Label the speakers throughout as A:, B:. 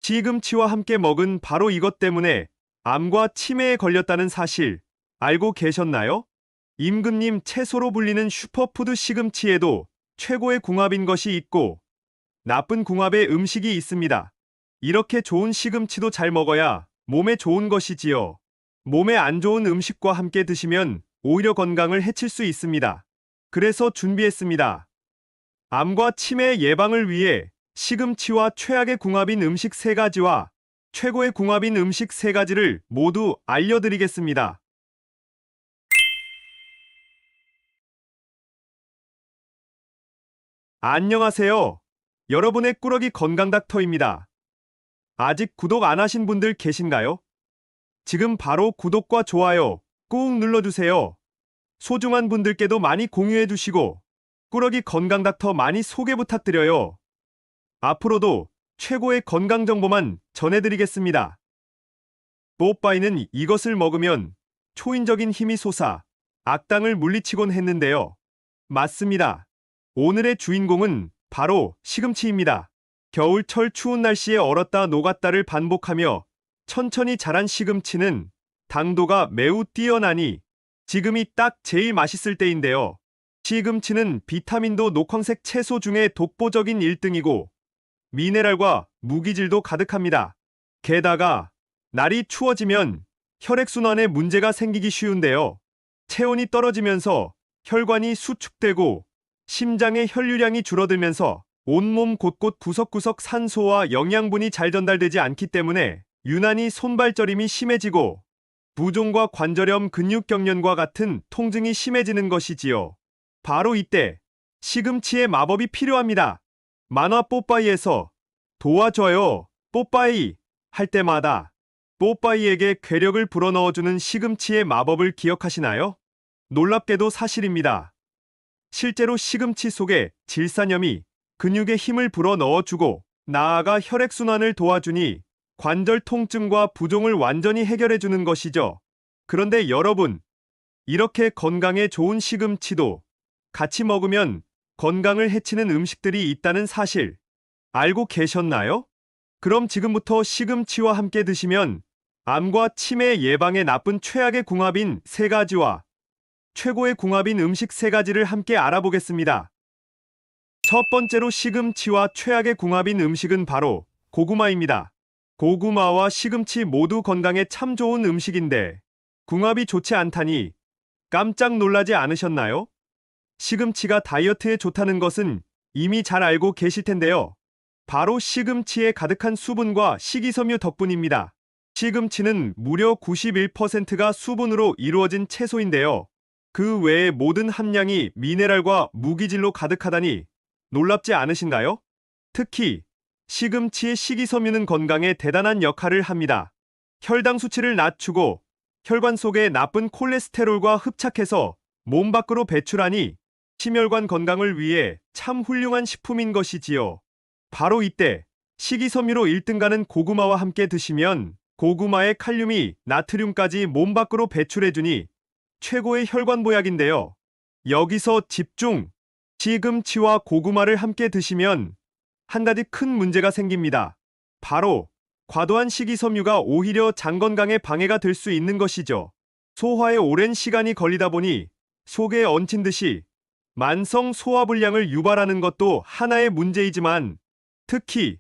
A: 시금치와 함께 먹은 바로 이것 때문에 암과 치매에 걸렸다는 사실 알고 계셨나요? 임금님 채소로 불리는 슈퍼푸드 시금치에도 최고의 궁합인 것이 있고 나쁜 궁합의 음식이 있습니다. 이렇게 좋은 시금치도 잘 먹어야 몸에 좋은 것이지요. 몸에 안 좋은 음식과 함께 드시면 오히려 건강을 해칠 수 있습니다. 그래서 준비했습니다. 암과 치매 예방을 위해 시금치와 최악의 궁합인 음식 3가지와 최고의 궁합인 음식 3가지를 모두 알려드리겠습니다. 안녕하세요. 여러분의 꾸러기 건강닥터입니다. 아직 구독 안 하신 분들 계신가요? 지금 바로 구독과 좋아요 꾹 눌러주세요. 소중한 분들께도 많이 공유해주시고 꾸러기 건강닥터 많이 소개 부탁드려요. 앞으로도 최고의 건강 정보만 전해드리겠습니다. 뽀빠이는 이것을 먹으면 초인적인 힘이 솟아 악당을 물리치곤 했는데요. 맞습니다. 오늘의 주인공은 바로 시금치입니다. 겨울철 추운 날씨에 얼었다 녹았다를 반복하며 천천히 자란 시금치는 당도가 매우 뛰어나니 지금이 딱 제일 맛있을 때인데요. 시금치는 비타민도 녹황색 채소 중에 독보적인 1등이고 미네랄과 무기질도 가득합니다. 게다가 날이 추워지면 혈액순환에 문제가 생기기 쉬운데요. 체온이 떨어지면서 혈관이 수축되고 심장의 혈류량이 줄어들면서 온몸 곳곳 구석구석 산소와 영양분이 잘 전달되지 않기 때문에 유난히 손발저림이 심해지고 부종과 관절염, 근육경련과 같은 통증이 심해지는 것이지요. 바로 이때 시금치의 마법이 필요합니다. 만화 뽀빠이에서 도와줘요 뽀빠이 할 때마다 뽀빠이에게 괴력을 불어넣어주는 시금치의 마법을 기억하시나요? 놀랍게도 사실입니다. 실제로 시금치 속에 질산염이 근육에 힘을 불어넣어주고 나아가 혈액순환을 도와주니 관절 통증과 부종을 완전히 해결해주는 것이죠. 그런데 여러분, 이렇게 건강에 좋은 시금치도 같이 먹으면 건강을 해치는 음식들이 있다는 사실 알고 계셨나요? 그럼 지금부터 시금치와 함께 드시면 암과 치매 예방에 나쁜 최악의 궁합인 3가지와 최고의 궁합인 음식 3가지를 함께 알아보겠습니다. 첫 번째로 시금치와 최악의 궁합인 음식은 바로 고구마입니다. 고구마와 시금치 모두 건강에 참 좋은 음식인데 궁합이 좋지 않다니 깜짝 놀라지 않으셨나요? 시금치가 다이어트에 좋다는 것은 이미 잘 알고 계실 텐데요. 바로 시금치에 가득한 수분과 식이섬유 덕분입니다. 시금치는 무려 91%가 수분으로 이루어진 채소인데요. 그 외의 모든 함량이 미네랄과 무기질로 가득하다니 놀랍지 않으신가요? 특히 시금치의 식이섬유는 건강에 대단한 역할을 합니다. 혈당 수치를 낮추고 혈관 속에 나쁜 콜레스테롤과 흡착해서 몸 밖으로 배출하니 심혈관 건강을 위해 참 훌륭한 식품인 것이지요. 바로 이때 식이섬유로 1등가는 고구마와 함께 드시면 고구마의 칼륨이 나트륨까지 몸 밖으로 배출해주니 최고의 혈관 보약인데요. 여기서 집중! 시금치와 고구마를 함께 드시면 한 가지 큰 문제가 생깁니다. 바로 과도한 식이섬유가 오히려 장 건강에 방해가 될 수 있는 것이죠. 소화에 오랜 시간이 걸리다 보니 속에 얹힌 듯이 만성 소화불량을 유발하는 것도 하나의 문제이지만 특히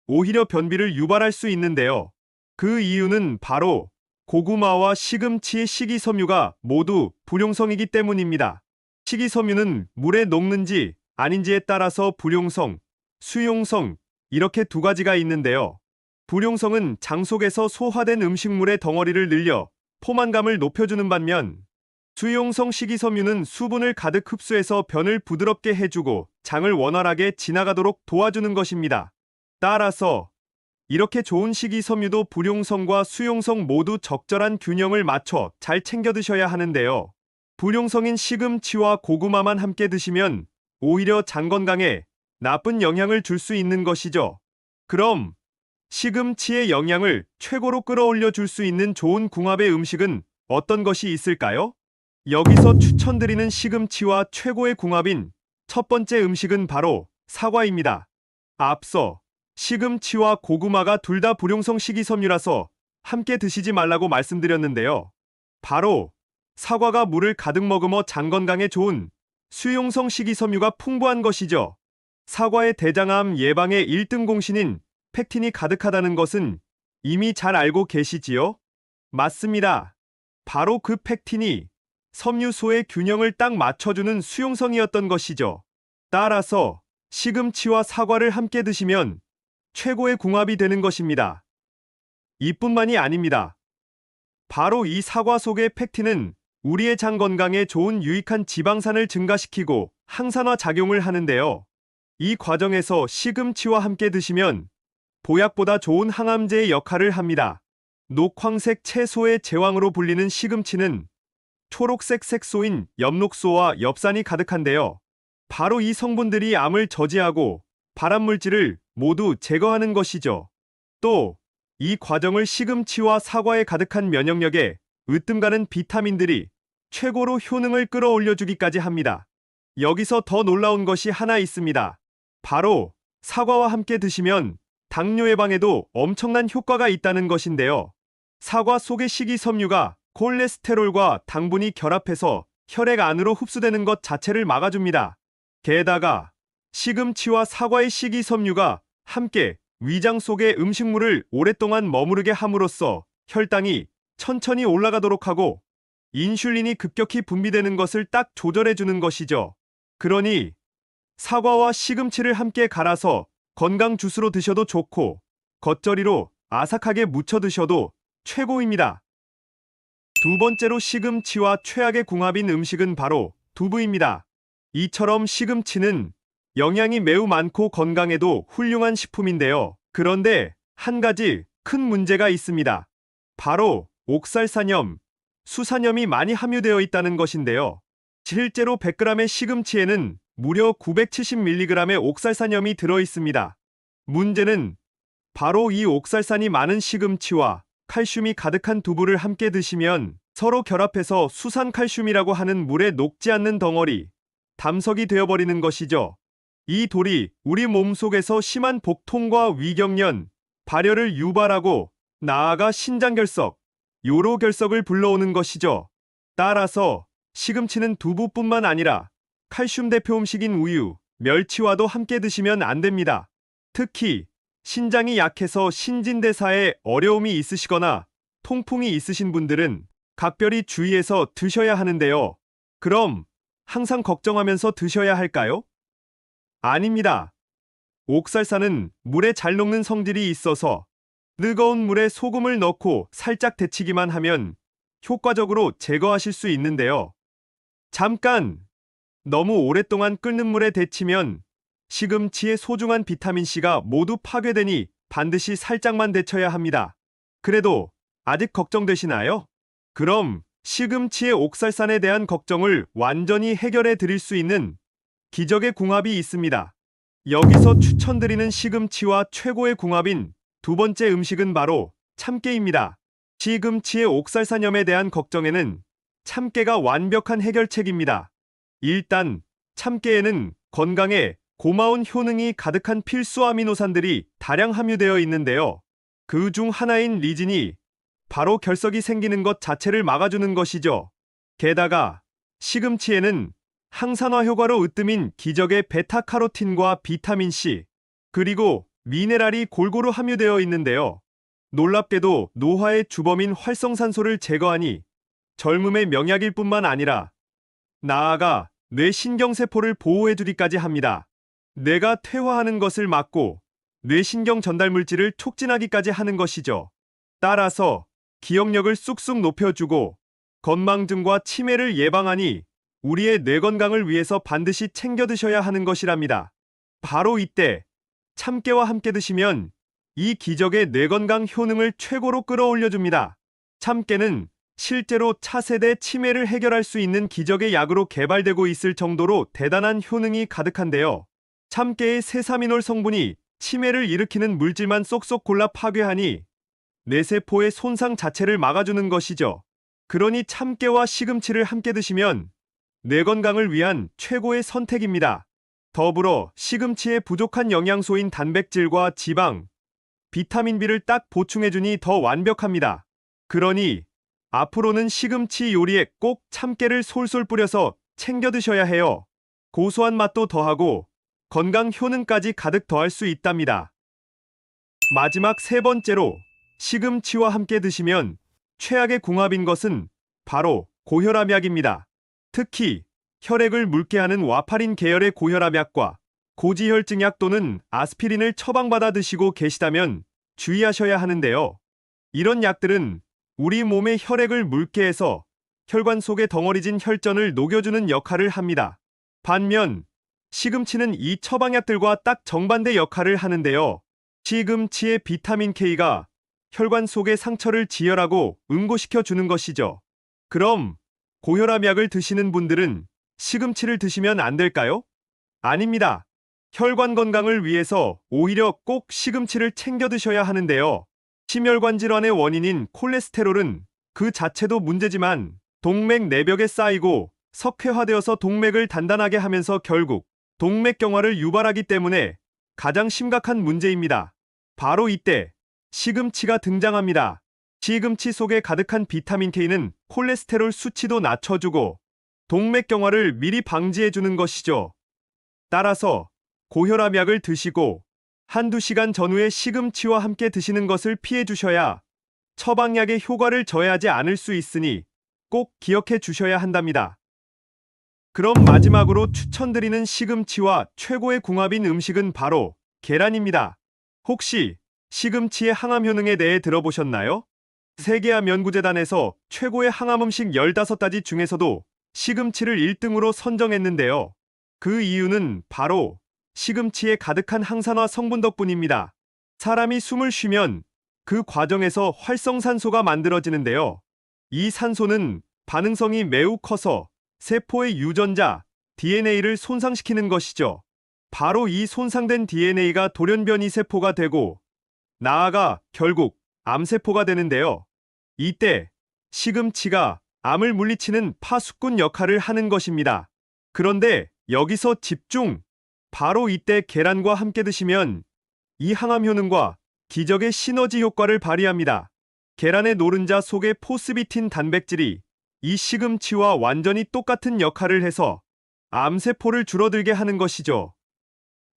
A: 오히려 변비를 유발할 수 있는데요. 그 이유는 바로 고구마와 시금치의 식이섬유가 모두 불용성이기 때문입니다. 식이섬유는 물에 녹는지 아닌지에 따라서 불용성, 수용성 이렇게 2가지가 있는데요. 불용성은 장 속에서 소화된 음식물의 덩어리를 늘려 포만감을 높여주는 반면 수용성 식이섬유는 수분을 가득 흡수해서 변을 부드럽게 해주고 장을 원활하게 지나가도록 도와주는 것입니다. 따라서 이렇게 좋은 식이섬유도 불용성과 수용성 모두 적절한 균형을 맞춰 잘 챙겨 드셔야 하는데요. 불용성인 시금치와 고구마만 함께 드시면 오히려 장 건강에 나쁜 영향을 줄 수 있는 것이죠. 그럼 시금치의 영양을 최고로 끌어올려 줄 수 있는 좋은 궁합의 음식은 어떤 것이 있을까요? 여기서 추천드리는 시금치와 최고의 궁합인 첫 번째 음식은 바로 사과입니다. 앞서 시금치와 고구마가 둘 다 불용성 식이섬유라서 함께 드시지 말라고 말씀드렸는데요. 바로 사과가 물을 가득 머금어 장 건강에 좋은 수용성 식이섬유가 풍부한 것이죠. 사과의 대장암 예방의 1등 공신인 펙틴이 가득하다는 것은 이미 잘 알고 계시지요? 맞습니다. 바로 그 펙틴이 섬유소의 균형을 딱 맞춰주는 수용성이었던 것이죠. 따라서 시금치와 사과를 함께 드시면 최고의 궁합이 되는 것입니다. 이뿐만이 아닙니다. 바로 이 사과 속의 펙틴은 우리의 장 건강에 좋은 유익한 지방산을 증가시키고 항산화 작용을 하는데요. 이 과정에서 시금치와 함께 드시면 보약보다 좋은 항암제의 역할을 합니다. 녹황색 채소의 제왕으로 불리는 시금치는 초록색 색소인 엽록소와 엽산이 가득한데요. 바로 이 성분들이 암을 저지하고 발암물질을 모두 제거하는 것이죠. 또 이 과정을 시금치와 사과에 가득한 면역력에 으뜸가는 비타민들이 최고로 효능을 끌어올려주기까지 합니다. 여기서 더 놀라운 것이 하나 있습니다. 바로 사과와 함께 드시면 당뇨 예방에도 엄청난 효과가 있다는 것인데요. 사과 속의 식이섬유가 콜레스테롤과 당분이 결합해서 혈액 안으로 흡수되는 것 자체를 막아줍니다. 게다가 시금치와 사과의 식이섬유가 함께 위장 속의 음식물을 오랫동안 머무르게 함으로써 혈당이 천천히 올라가도록 하고 인슐린이 급격히 분비되는 것을 딱 조절해주는 것이죠. 그러니 사과와 시금치를 함께 갈아서 건강 주스로 드셔도 좋고 겉절이로 아삭하게 무쳐 드셔도 최고입니다. 두 번째로 시금치와 최악의 궁합인 음식은 바로 두부입니다. 이처럼 시금치는 영양이 매우 많고 건강에도 훌륭한 식품인데요. 그런데 한 가지 큰 문제가 있습니다. 바로 옥살산염, 수산염이 많이 함유되어 있다는 것인데요. 실제로 100g의 시금치에는 무려 970mg의 옥살산염이 들어있습니다. 문제는 바로 이 옥살산이 많은 시금치와 칼슘이 가득한 두부를 함께 드시면 서로 결합해서 수산칼슘이라고 하는 물에 녹지 않는 덩어리, 담석이 되어버리는 것이죠. 이 돌이 우리 몸속에서 심한 복통과 위경련, 발열을 유발하고 나아가 신장결석, 요로결석을 불러오는 것이죠. 따라서 시금치는 두부뿐만 아니라 칼슘 대표 음식인 우유, 멸치와도 함께 드시면 안 됩니다. 특히 신장이 약해서 신진대사에 어려움이 있으시거나 통풍이 있으신 분들은 각별히 주의해서 드셔야 하는데요. 그럼 항상 걱정하면서 드셔야 할까요? 아닙니다. 옥살산은 물에 잘 녹는 성질이 있어서 뜨거운 물에 소금을 넣고 살짝 데치기만 하면 효과적으로 제거하실 수 있는데요. 잠깐! 너무 오랫동안 끓는 물에 데치면 시금치의 소중한 비타민C가 모두 파괴되니 반드시 살짝만 데쳐야 합니다. 그래도 아직 걱정되시나요? 그럼 시금치의 옥살산에 대한 걱정을 완전히 해결해 드릴 수 있는 기적의 궁합이 있습니다. 여기서 추천드리는 시금치와 최고의 궁합인 두 번째 음식은 바로 참깨입니다. 시금치의 옥살산염에 대한 걱정에는 참깨가 완벽한 해결책입니다. 일단 참깨에는 건강에 고마운 효능이 가득한 필수 아미노산들이 다량 함유되어 있는데요. 그 중 하나인 리진이 바로 결석이 생기는 것 자체를 막아주는 것이죠. 게다가 시금치에는 항산화 효과로 으뜸인 기적의 베타카로틴과 비타민C, 그리고 미네랄이 골고루 함유되어 있는데요. 놀랍게도 노화의 주범인 활성산소를 제거하니 젊음의 명약일 뿐만 아니라 나아가 뇌 신경세포를 보호해주기까지 합니다. 뇌가 퇴화하는 것을 막고 뇌신경 전달 물질을 촉진하기까지 하는 것이죠. 따라서 기억력을 쑥쑥 높여주고 건망증과 치매를 예방하니 우리의 뇌 건강을 위해서 반드시 챙겨 드셔야 하는 것이랍니다. 바로 이때 참깨와 함께 드시면 이 기적의 뇌 건강 효능을 최고로 끌어올려줍니다. 참깨는 실제로 차세대 치매를 해결할 수 있는 기적의 약으로 개발되고 있을 정도로 대단한 효능이 가득한데요. 참깨의 세사미놀 성분이 치매를 일으키는 물질만 쏙쏙 골라 파괴하니 뇌세포의 손상 자체를 막아주는 것이죠. 그러니 참깨와 시금치를 함께 드시면 뇌 건강을 위한 최고의 선택입니다. 더불어 시금치에 부족한 영양소인 단백질과 지방, 비타민 B를 딱 보충해주니 더 완벽합니다. 그러니 앞으로는 시금치 요리에 꼭 참깨를 솔솔 뿌려서 챙겨 드셔야 해요. 고소한 맛도 더하고 건강 효능까지 가득 더할 수 있답니다. 마지막 세 번째로 시금치와 함께 드시면 최악의 궁합인 것은 바로 고혈압약입니다. 특히 혈액을 묽게 하는 와파린 계열의 고혈압약과 고지혈증약 또는 아스피린을 처방받아 드시고 계시다면 주의하셔야 하는데요. 이런 약들은 우리 몸의 혈액을 묽게 해서 혈관 속에 덩어리진 혈전을 녹여주는 역할을 합니다. 반면 시금치는 이 처방약들과 딱 정반대 역할을 하는데요. 시금치의 비타민 K가 혈관 속의 상처를 지혈하고 응고시켜 주는 것이죠. 그럼 고혈압약을 드시는 분들은 시금치를 드시면 안 될까요? 아닙니다. 혈관 건강을 위해서 오히려 꼭 시금치를 챙겨 드셔야 하는데요. 심혈관 질환의 원인인 콜레스테롤은 그 자체도 문제지만 동맥 내벽에 쌓이고 석회화되어서 동맥을 단단하게 하면서 결국 동맥경화를 유발하기 때문에 가장 심각한 문제입니다. 바로 이때 시금치가 등장합니다. 시금치 속에 가득한 비타민 K는 콜레스테롤 수치도 낮춰주고 동맥경화를 미리 방지해주는 것이죠. 따라서 고혈압약을 드시고 한두 시간 전후에 시금치와 함께 드시는 것을 피해 주셔야 처방약의 효과를 저해하지 않을 수 있으니 꼭 기억해 주셔야 한답니다. 그럼 마지막으로 추천드리는 시금치와 최고의 궁합인 음식은 바로 계란입니다. 혹시 시금치의 항암 효능에 대해 들어보셨나요? 세계암연구재단에서 최고의 항암 음식 15가지 중에서도 시금치를 1등으로 선정했는데요. 그 이유는 바로 시금치에 가득한 항산화 성분 덕분입니다. 사람이 숨을 쉬면 그 과정에서 활성산소가 만들어지는데요. 이 산소는 반응성이 매우 커서 세포의 유전자, DNA를 손상시키는 것이죠. 바로 이 손상된 DNA가 돌연변이 세포가 되고 나아가 결국 암세포가 되는데요. 이때 시금치가 암을 물리치는 파수꾼 역할을 하는 것입니다. 그런데 여기서 집중! 바로 이때 계란과 함께 드시면 이 항암 효능과 기적의 시너지 효과를 발휘합니다. 계란의 노른자 속의 포스비틴 단백질이 이 시금치와 완전히 똑같은 역할을 해서 암세포를 줄어들게 하는 것이죠.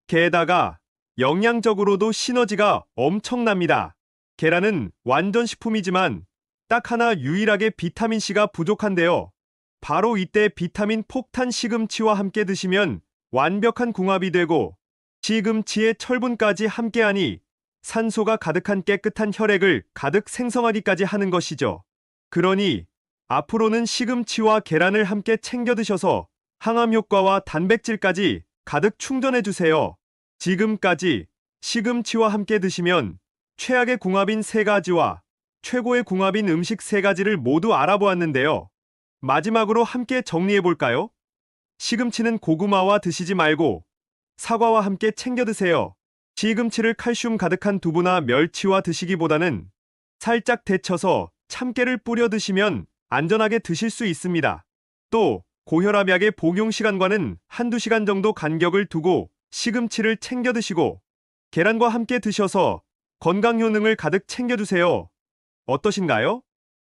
A: 게다가 영양적으로도 시너지가 엄청납니다. 계란은 완전 식품이지만 딱 하나 유일하게 비타민C가 부족한데요. 바로 이때 비타민 폭탄 시금치와 함께 드시면 완벽한 궁합이 되고 시금치의 철분까지 함께하니 산소가 가득한 깨끗한 혈액을 가득 생성하기까지 하는 것이죠. 그러니 앞으로는 시금치와 계란을 함께 챙겨 드셔서 항암 효과와 단백질까지 가득 충전해 주세요. 지금까지 시금치와 함께 드시면 최악의 궁합인 3가지와 최고의 궁합인 음식 3가지를 모두 알아보았는데요. 마지막으로 함께 정리해 볼까요? 시금치는 고구마와 드시지 말고 사과와 함께 챙겨 드세요. 시금치를 칼슘 가득한 두부나 멸치와 드시기보다는 살짝 데쳐서 참깨를 뿌려 드시면 안전하게 드실 수 있습니다. 또 고혈압약의 복용 시간과는 한두 시간 정도 간격을 두고 시금치를 챙겨 드시고 계란과 함께 드셔서 건강 효능을 가득 챙겨 주세요. 어떠신가요?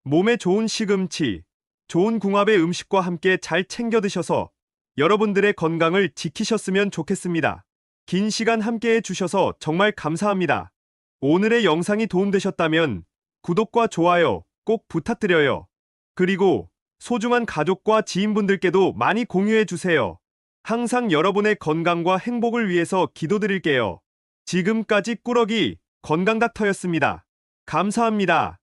A: 몸에 좋은 시금치, 좋은 궁합의 음식과 함께 잘 챙겨 드셔서 여러분들의 건강을 지키셨으면 좋겠습니다. 긴 시간 함께 해주셔서 정말 감사합니다. 오늘의 영상이 도움되셨다면 구독과 좋아요 꼭 부탁드려요. 그리고 소중한 가족과 지인분들께도 많이 공유해주세요. 항상 여러분의 건강과 행복을 위해서 기도드릴게요. 지금까지 꾸러기 건강닥터였습니다. 감사합니다.